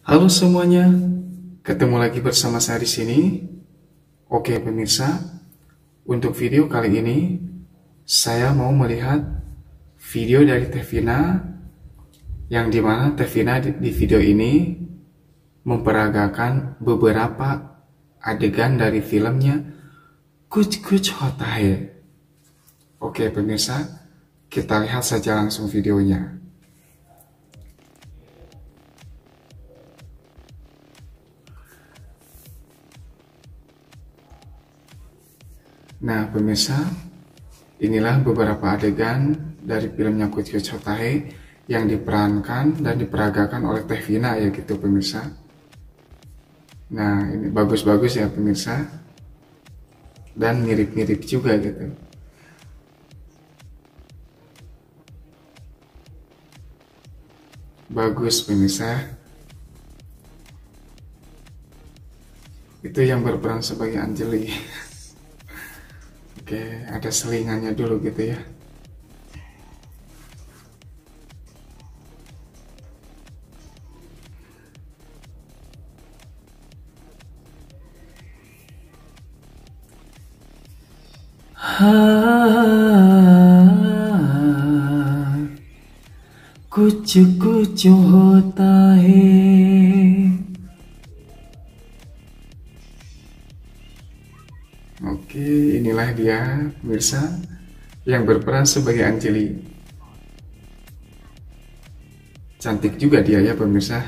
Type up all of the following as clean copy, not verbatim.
Halo semuanya, ketemu lagi bersama saya di sini. Oke pemirsa, untuk video kali ini saya mau melihat video dari Tevina, yang dimana Tevina di video ini memperagakan beberapa adegan dari filmnya Kuch Kuch Hota Hai. Oke pemirsa, kita lihat saja langsung videonya. Nah pemirsa, inilah beberapa adegan dari filmnya Kuch Kuch Hota Hai yang diperankan dan diperagakan oleh Tevina ya gitu pemirsa. Nah ini bagus-bagus ya pemirsa, dan mirip-mirip juga gitu. Bagus pemirsa. Itu yang berperan sebagai Anjali. Oke, ada selingannya dulu gitu ya. कुछ कुछ होता है. Oke, inilah dia pemirsa yang berperan sebagai Anjali. Cantik juga dia ya pemirsa.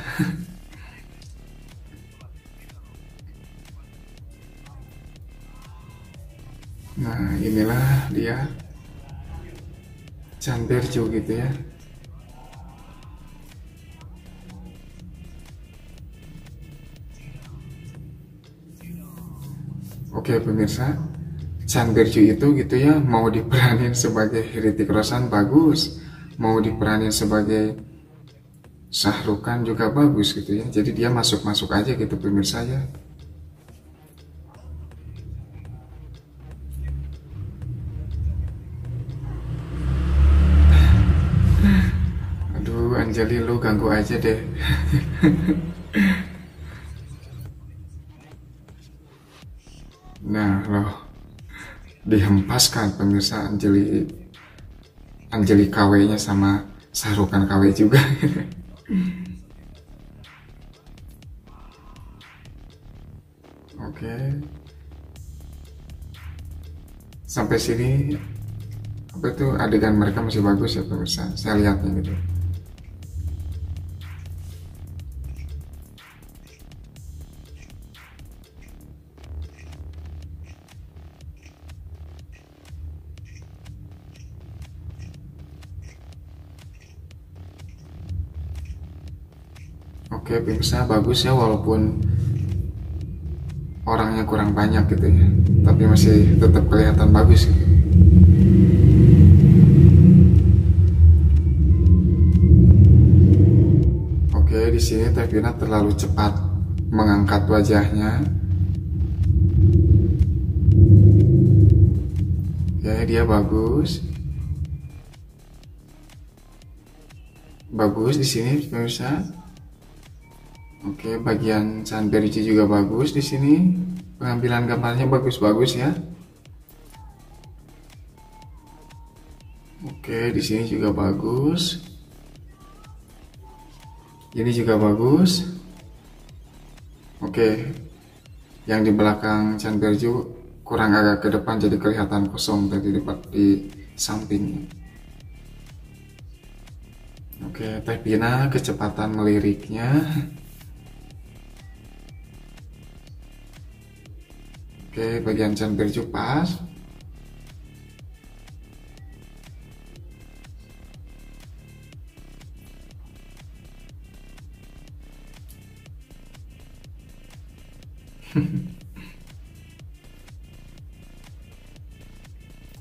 Nah, inilah dia Chan Berjo gitu ya. Oke pemirsa, Chan Berjo itu gitu ya, mau diperanin sebagai Hrithik Roshan bagus, mau diperanin sebagai Shah Rukh Khan juga bagus gitu ya. Jadi dia masuk-masuk aja gitu pemirsa ya. Aduh Anjali, lu ganggu aja deh. Nah loh, dihempaskan pemirsa Anjali KW-nya sama Shah Rukh Khan KW juga. Oke, sampai sini apa itu adegan mereka masih bagus ya pemirsa, saya lihatnya gitu. Oke pemirsa, bagus ya walaupun orangnya kurang banyak gitu ya, tapi masih tetap kelihatan bagus gitu. Oke, di sini Tevina terlalu cepat mengangkat wajahnya. Oke, dia bagus. Bagus di sini pemirsa. Oke, bagian Chan Berjo juga bagus di sini. Pengambilan gambarnya bagus-bagus ya. Oke, di sini juga bagus. Ini juga bagus. Oke, yang di belakang Chan Berjo kurang agak ke depan jadi kelihatan kosong tadi di sampingnya. Oke, Tevina kecepatan meliriknya. Oke, bagian Chan Berjo pas.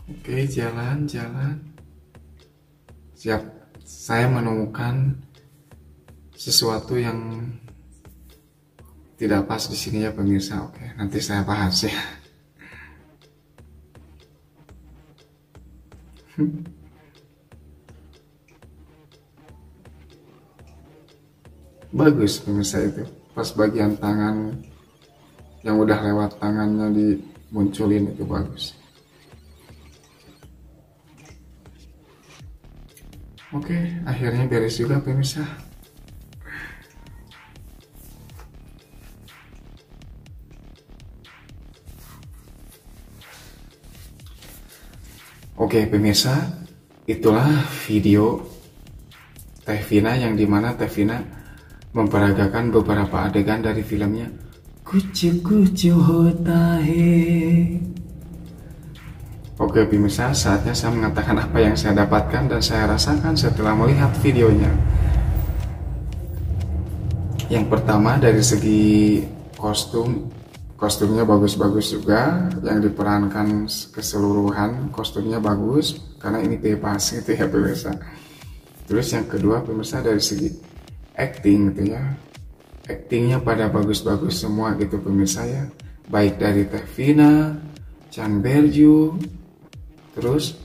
Oke, jalan-jalan. Siap, saya menemukan sesuatu yang tidak pas di sini ya pemirsa. Oke, nanti saya bahas ya. Bagus pemirsa, itu pas bagian tangan yang udah lewat tangannya dimunculin itu bagus. Oke, akhirnya beres juga pemirsa. Oke pemirsa, itulah video Teh Vina yang dimana Teh Vina memperagakan beberapa adegan dari filmnya Kucu Kucu Hotahe. Oke pemirsa, saatnya saya mengatakan apa yang saya dapatkan dan saya rasakan setelah melihat videonya. Yang pertama dari segi kostumnya bagus-bagus juga, yang diperankan keseluruhan kostumnya bagus karena ini bebas gitu ya pemirsa. Terus yang kedua pemirsa dari segi acting gitu ya, actingnya pada bagus-bagus semua gitu pemirsa ya, baik dari Teh Vina, Chan Berju, terus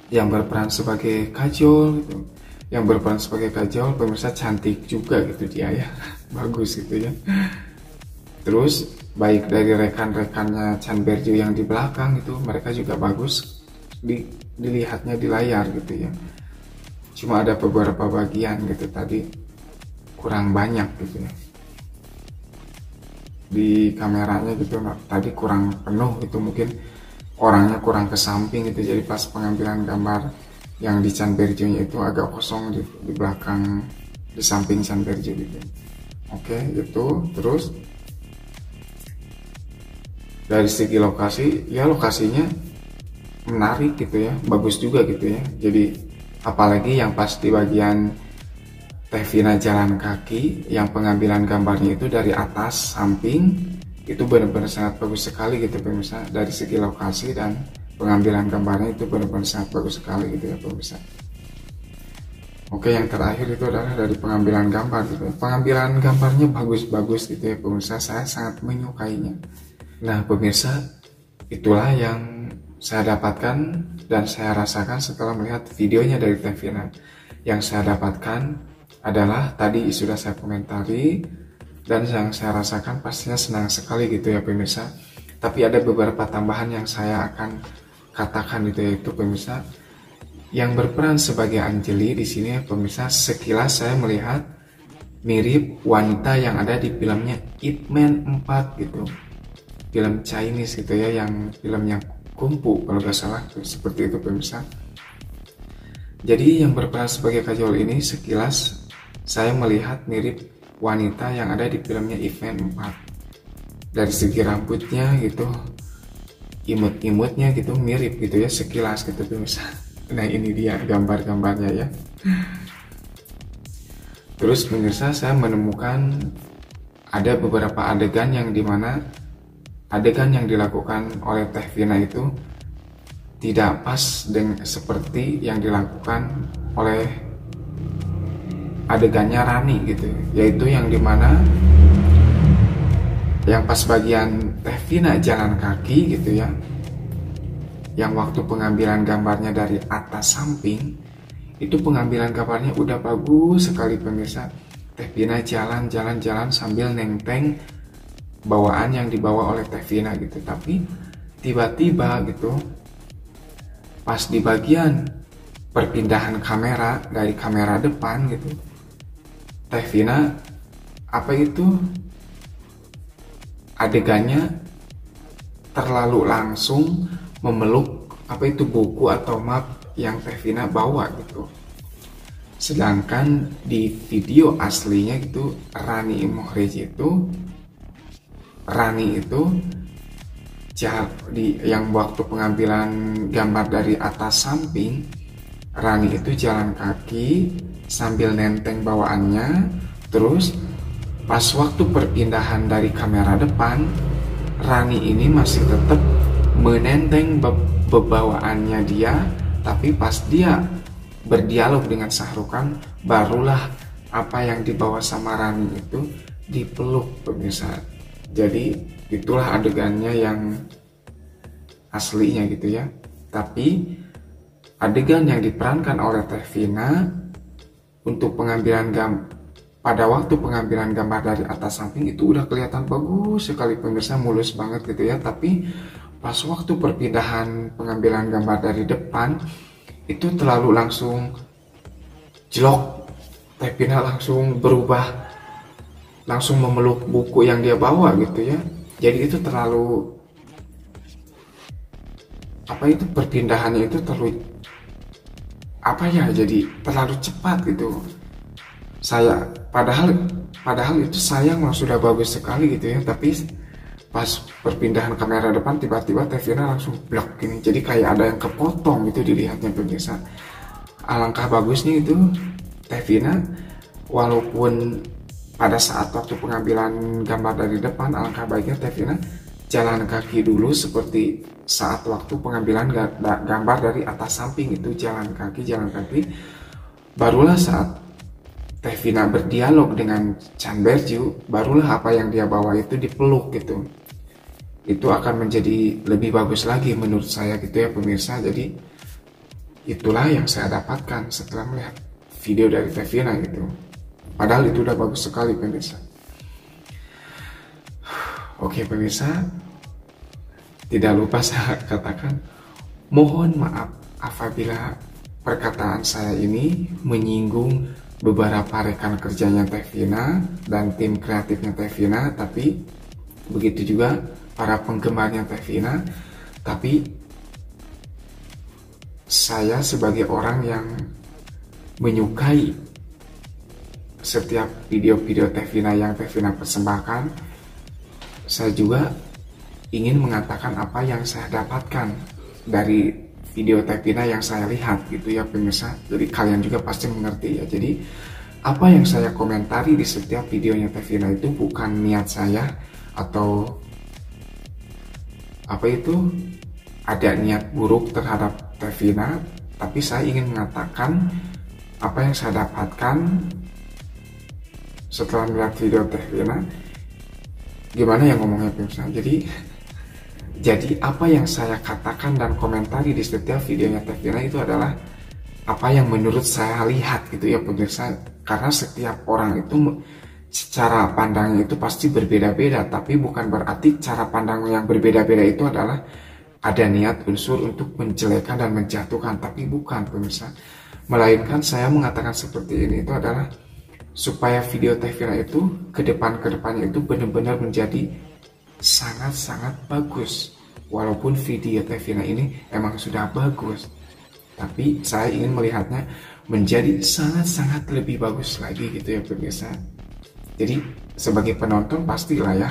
yang berperan sebagai Kajol gitu, yang berperan sebagai Kajol pemirsa cantik juga gitu dia ya, bagus gitu ya. Terus baik dari rekan-rekannya Chan Berju yang di belakang itu, mereka juga bagus dilihatnya di layar gitu ya. Cuma ada beberapa bagian gitu tadi kurang banyak gitu ya di kameranya gitu, tadi kurang penuh itu, mungkin orangnya kurang ke samping gitu, jadi pas pengambilan gambar yang di Chan Berju itu agak kosong di belakang, di samping Chan Berju gitu. Oke gitu. Terus dari segi lokasi ya, lokasinya menarik gitu ya, bagus juga gitu ya. Jadi apalagi yang pas di bagian Teh Vina jalan kaki, yang pengambilan gambarnya itu dari atas samping, itu benar-benar sangat bagus sekali gitu pemirsa. Dari segi lokasi dan pengambilan gambarnya itu benar-benar sangat bagus sekali gitu ya pemirsa. Oke, yang terakhir itu adalah dari pengambilan gambar gitu. Pengambilan gambarnya bagus-bagus gitu ya pemirsa, saya sangat menyukainya. Nah pemirsa, itulah yang saya dapatkan dan saya rasakan setelah melihat videonya dari Teh Vina. Yang saya dapatkan adalah tadi sudah saya komentari, dan yang saya rasakan pastinya senang sekali gitu ya pemirsa. Tapi ada beberapa tambahan yang saya akan katakan gitu, yaitu pemirsa yang berperan sebagai Anjali di sini ya pemirsa, sekilas saya melihat mirip wanita yang ada di filmnya Ip Man 4 gitu, film Chinese gitu ya, yang filmnya kungfu kalau gak salah tuh, seperti itu pemirsa. Jadi yang berperan sebagai Kajol ini sekilas saya melihat mirip wanita yang ada di filmnya Ip Man 4. Dari segi rambutnya gitu, imut-imutnya gitu mirip gitu ya, sekilas gitu pemirsa. Nah ini dia gambar-gambarnya ya. Terus pemirsa, saya menemukan ada beberapa adegan yang dimana adegan yang dilakukan oleh Teh Vina itu tidak pas dengan seperti yang dilakukan oleh adegannya Rani gitu, yaitu yang dimana yang pas bagian Teh Vina jalan kaki gitu ya, yang waktu pengambilan gambarnya dari atas samping, itu pengambilan gambarnya udah bagus sekali pemirsa. Teh Vina jalan-jalan sambil nenteng bawaan yang dibawa oleh Teh Vina gitu. Tapi tiba-tiba gitu pas di bagian perpindahan kamera dari kamera depan gitu, Teh Vina apa itu adegannya terlalu langsung memeluk apa itu buku atau map yang Teh Vina bawa gitu. Sedangkan di video aslinya gitu Rani itu yang waktu pengambilan gambar dari atas samping, Rani itu jalan kaki sambil nenteng bawaannya. Terus pas waktu perpindahan dari kamera depan, Rani ini masih tetap menenteng bebawaannya dia, tapi pas dia berdialog dengan Sahrukan, barulah apa yang dibawa sama Rani itu dipeluk pemirsa. Jadi itulah adegannya yang aslinya gitu ya. Tapi adegan yang diperankan oleh Teh Vina untuk pengambilan pada waktu pengambilan gambar dari atas samping itu udah kelihatan bagus sekali pemirsa, mulus banget gitu ya. Tapi pas waktu perpindahan pengambilan gambar dari depan itu terlalu langsung jelok, Tevina langsung berubah, langsung memeluk buku yang dia bawa gitu ya. Jadi itu terlalu perpindahannya itu terlalu jadi terlalu cepat gitu. Saya padahal itu sayang sudah bagus sekali gitu ya, tapi pas perpindahan kamera depan tiba-tiba Tevina langsung blok gini, jadi kayak ada yang kepotong gitu dilihatnya pemirsa. Alangkah bagusnya itu Tevina, walaupun pada saat waktu pengambilan gambar dari depan, alangkah baiknya Tevina jalan kaki dulu seperti saat waktu pengambilan gambar dari atas samping itu, jalan kaki, barulah saat Tevina berdialog dengan Chan Berju, barulah apa yang dia bawa itu dipeluk gitu. Itu akan menjadi lebih bagus lagi menurut saya gitu ya pemirsa. Jadi itulah yang saya dapatkan setelah melihat video dari Tevina gitu. Padahal itu udah bagus sekali pemirsa. Oke pemirsa, tidak lupa saya katakan, mohon maaf apabila perkataan saya ini menyinggung beberapa rekan kerjanya Tevina dan tim kreatifnya Tevina, tapi begitu juga para penggemarnya Tevina. Tapi saya sebagai orang yang menyukai setiap video-video Tevina yang Tevina persembahkan, saya juga ingin mengatakan apa yang saya dapatkan dari video Tevina yang saya lihat gitu ya pemirsa. Jadi kalian juga pasti mengerti ya. Jadi apa yang saya komentari di setiap videonya Tevina itu bukan niat saya atau ada niat buruk terhadap Tevina, tapi saya ingin mengatakan apa yang saya dapatkan setelah melihat video Tevina. Gimana ya ngomongnya pemirsa? Jadi apa yang saya katakan dan komentari di setiap videonya Tevina itu adalah apa yang menurut saya lihat gitu ya pemirsa. Karena setiap orang itu secara pandangnya itu pasti berbeda-beda, tapi bukan berarti cara pandang yang berbeda-beda itu adalah ada niat unsur untuk menjelekan dan menjatuhkan, tapi bukan pemirsa. Melainkan saya mengatakan seperti ini itu adalah supaya video Tevina itu kedepannya itu benar-benar menjadi sangat-sangat bagus. Walaupun video Tevina ini emang sudah bagus, tapi saya ingin melihatnya menjadi sangat-sangat lebih bagus lagi gitu ya pemirsa. Jadi sebagai penonton pastilah ya,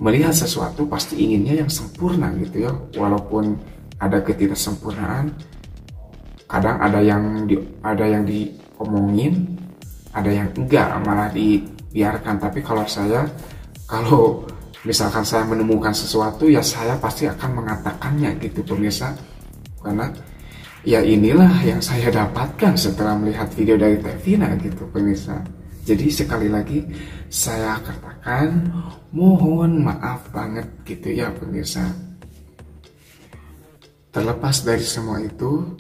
melihat sesuatu pasti inginnya yang sempurna gitu ya. Walaupun ada ketidaksempurnaan, kadang ada yang diomongin, ada yang enggak malah dibiarkan. Tapi kalau misalkan saya menemukan sesuatu ya saya pasti akan mengatakannya gitu pemirsa. Karena ya inilah yang saya dapatkan setelah melihat video dari Tevina gitu pemirsa. Jadi sekali lagi saya katakan mohon maaf banget gitu ya pemirsa. Terlepas dari semua itu,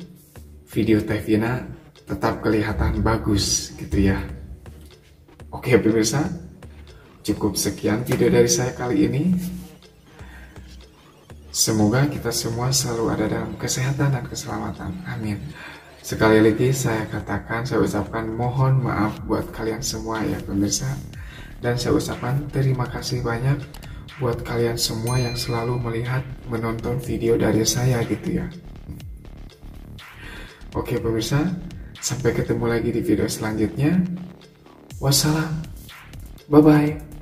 video Tevina tetap kelihatan bagus gitu ya. Oke pemirsa, cukup sekian video dari saya kali ini. Semoga kita semua selalu ada dalam kesehatan dan keselamatan. Amin. Sekali lagi saya ucapkan mohon maaf buat kalian semua ya pemirsa. Dan saya ucapkan terima kasih banyak buat kalian semua yang selalu menonton video dari saya gitu ya. Oke pemirsa, sampai ketemu lagi di video selanjutnya. Wassalam. Bye-bye.